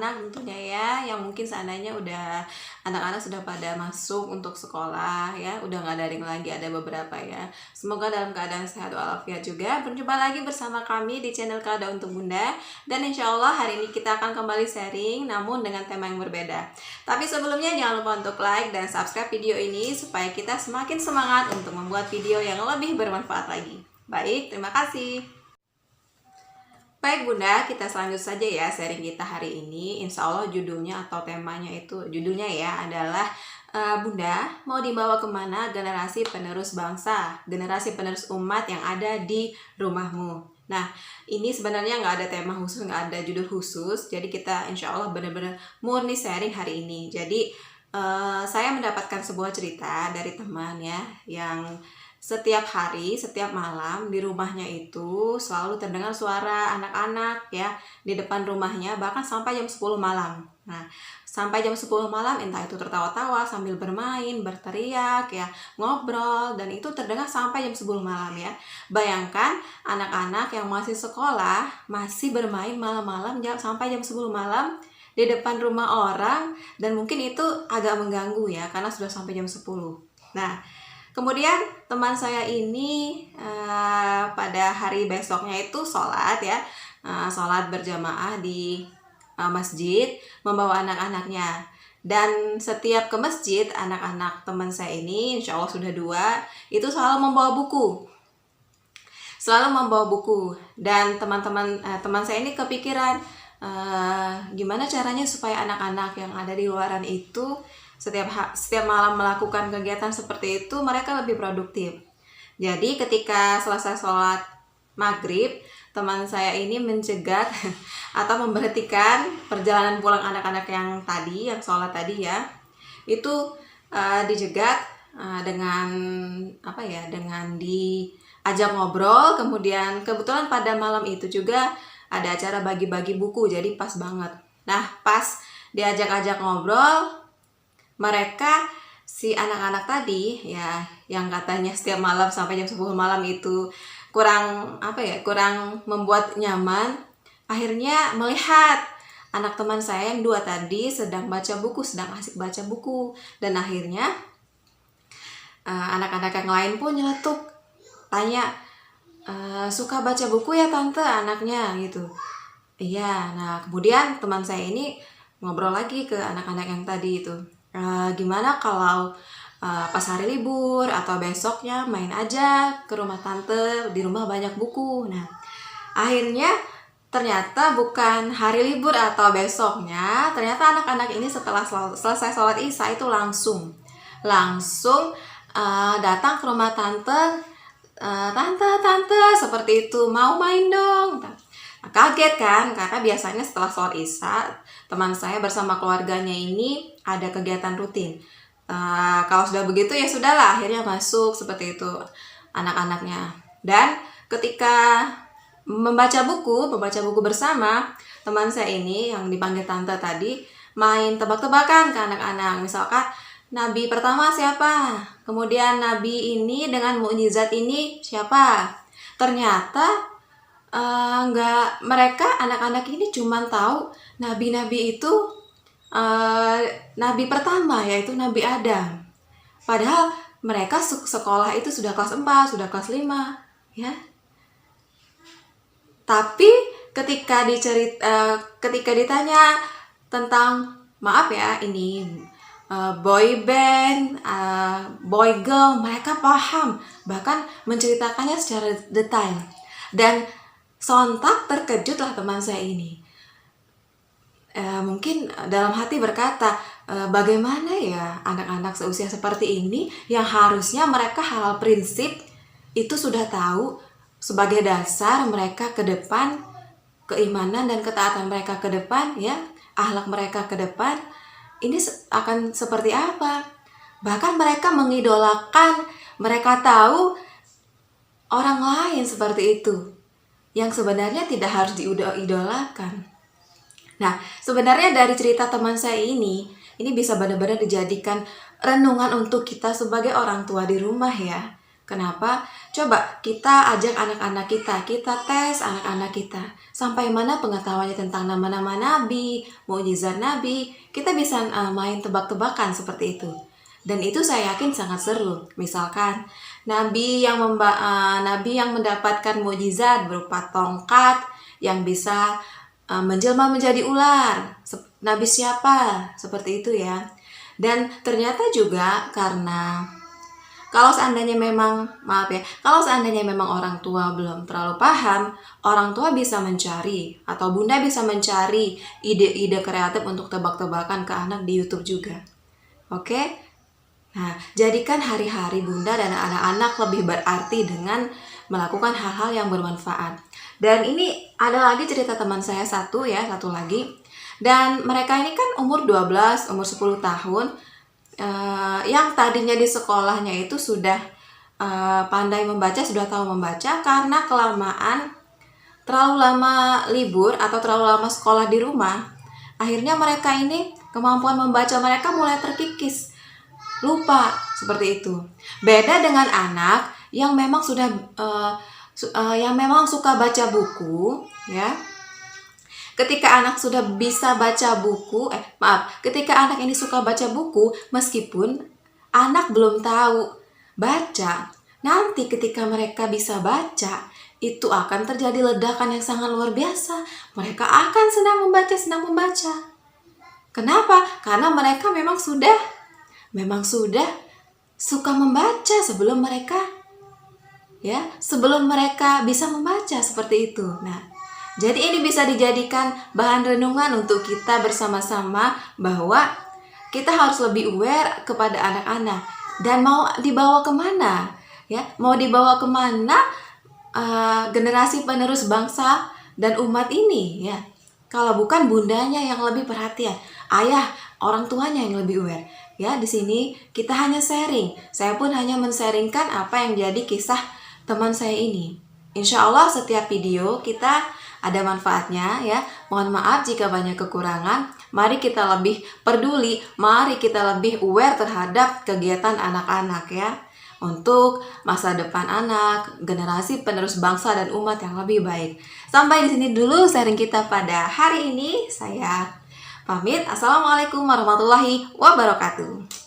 anak-anak tentunya ya, yang mungkin seandainya anak-anak sudah pada masuk untuk sekolah ya, udah nggak daring lagi, ada beberapa ya. Semoga dalam keadaan sehat walafiat juga. Berjumpa lagi bersama kami di channel Kada Untuk Bunda, dan insya Allah hari ini kita akan kembali sharing namun dengan tema yang berbeda. Tapi sebelumnya jangan lupa untuk like dan subscribe video ini supaya kita semakin semangat untuk membuat video yang lebih bermanfaat lagi. Baik, terima kasih. Baik Bunda, kita selanjut saja ya sharing kita hari ini. Insya Allah judulnya atau temanya itu, judulnya ya adalah Bunda, mau dibawa kemana generasi penerus bangsa, generasi penerus umat yang ada di rumahmu. Nah, ini sebenarnya nggak ada tema khusus, nggak ada judul khusus. Jadi kita insya Allah benar-benar murni sharing hari ini. Jadi saya mendapatkan sebuah cerita dari teman ya, yang setiap hari, setiap malam di rumahnya itu selalu terdengar suara anak-anak ya di depan rumahnya, bahkan sampai jam 10 malam. Nah, sampai jam 10 malam entah itu tertawa-tawa sambil bermain, berteriak ya, ngobrol, dan itu terdengar sampai jam 10 malam ya. Bayangkan anak-anak yang masih sekolah masih bermain malam-malam sampai jam 10 malam di depan rumah orang, dan mungkin itu agak mengganggu ya karena sudah sampai jam 10. Nah, kemudian teman saya ini pada hari besoknya itu sholat ya, sholat berjamaah di masjid membawa anak-anaknya. Dan setiap ke masjid, anak-anak teman saya ini insya Allah sudah 2, itu selalu membawa buku. Dan teman saya ini kepikiran, gimana caranya supaya anak-anak yang ada di luaran itu setiap malam melakukan kegiatan seperti itu mereka lebih produktif. Jadi ketika selesai sholat maghrib, teman saya ini mencegat atau memberhentikan perjalanan pulang anak-anak yang sholat tadi ya, itu dijegat dengan dengan diajak ngobrol. Kemudian kebetulan pada malam itu juga ada acara bagi-bagi buku, jadi pas banget. Nah, pas diajak-ajak ngobrol, mereka si anak-anak tadi ya, yang katanya setiap malam sampai jam 10 malam itu kurang membuat nyaman, akhirnya melihat anak teman saya yang 2 tadi sedang asik baca buku, dan akhirnya anak-anak yang lain pun nyeletuk tanya, suka baca buku ya tante anaknya gitu. Iya. Nah, kemudian teman saya ini ngobrol lagi ke anak-anak yang tadi itu, gimana kalau pas hari libur atau besoknya main aja ke rumah tante, di rumah banyak buku. Nah, akhirnya ternyata bukan hari libur atau besoknya, ternyata anak-anak ini setelah selesai sholat isya itu langsung datang ke rumah tante, tante seperti itu, mau main dong. Kaget kan, karena biasanya setelah sholat isya teman saya bersama keluarganya ini ada kegiatan rutin. Kalau sudah begitu ya sudahlah, akhirnya masuk seperti itu anak-anaknya. Dan ketika membaca buku bersama, teman saya ini yang dipanggil tante tadi main tebak-tebakan ke anak-anak. Misalkan nabi pertama siapa, kemudian nabi ini dengan mukjizat ini siapa. Ternyata mereka anak-anak ini cuma tahu nabi-nabi itu nabi pertama yaitu Nabi Adam. Padahal mereka sekolah itu sudah kelas 4, sudah kelas 5 ya. Tapi ketika ditanya tentang, maaf ya, ini boy band, boy girl, mereka paham, bahkan menceritakannya secara detail. Dan sontak terkejutlah teman saya ini. Mungkin dalam hati berkata, bagaimana ya anak-anak seusia seperti ini yang harusnya mereka hal prinsip itu sudah tahu sebagai dasar mereka ke depan, keimanan dan ketaatan mereka ke depan ya, akhlak mereka ke depan ini akan seperti apa. Bahkan mereka mengidolakan, mereka tahu orang lain seperti itu yang sebenarnya tidak harus diidolakan. Nah, sebenarnya dari cerita teman saya ini bisa benar-benar dijadikan renungan untuk kita sebagai orang tua di rumah ya. Kenapa? Coba kita ajak anak-anak kita tes anak-anak kita. Sampai mana pengetahuannya tentang nama-nama nabi, mukjizat nabi, kita bisa main tebak-tebakan seperti itu. Dan itu saya yakin sangat seru. Misalkan nabi yang mendapatkan mukjizat berupa tongkat yang bisa menjelma menjadi ular. Nabi siapa? Seperti itu ya. Dan ternyata juga karena kalau seandainya memang orang tua belum terlalu paham, orang tua bisa mencari atau bunda bisa mencari ide-ide kreatif untuk tebak-tebakan ke anak di YouTube juga. Oke? Nah, jadikan hari-hari bunda dan anak-anak lebih berarti dengan melakukan hal-hal yang bermanfaat. Dan ini ada lagi cerita teman saya satu lagi. Dan mereka ini kan umur 12, umur 10 tahun. Yang tadinya di sekolahnya itu sudah pandai membaca, sudah tahu membaca, karena terlalu lama libur atau terlalu lama sekolah di rumah, akhirnya mereka ini kemampuan membaca mereka mulai terkikis, lupa seperti itu. Beda dengan anak yang memang suka baca buku, ya. Ketika anak sudah bisa baca buku, ketika anak ini suka baca buku, meskipun anak belum tahu baca, nanti ketika mereka bisa baca, itu akan terjadi ledakan yang sangat luar biasa. Mereka akan senang membaca. Kenapa? Karena mereka memang sudah suka membaca sebelum mereka bisa membaca seperti itu. Nah, jadi ini bisa dijadikan bahan renungan untuk kita bersama-sama bahwa kita harus lebih aware kepada anak-anak. Dan mau dibawa kemana? Ya, mau dibawa kemana generasi penerus bangsa dan umat ini? Ya, kalau bukan bundanya yang lebih perhatian, ayah, orang tuanya yang lebih aware. Ya, di sini kita hanya sharing. Saya pun hanya men-sharingkan apa yang jadi kisah teman saya ini. Insya Allah setiap video kita ada manfaatnya ya. Mohon maaf jika banyak kekurangan. Mari kita lebih peduli, mari kita lebih aware terhadap kegiatan anak-anak ya. Untuk masa depan anak, generasi penerus bangsa dan umat yang lebih baik. Sampai di sini dulu sharing kita pada hari ini. Saya pamit. Assalamualaikum warahmatullahi wabarakatuh.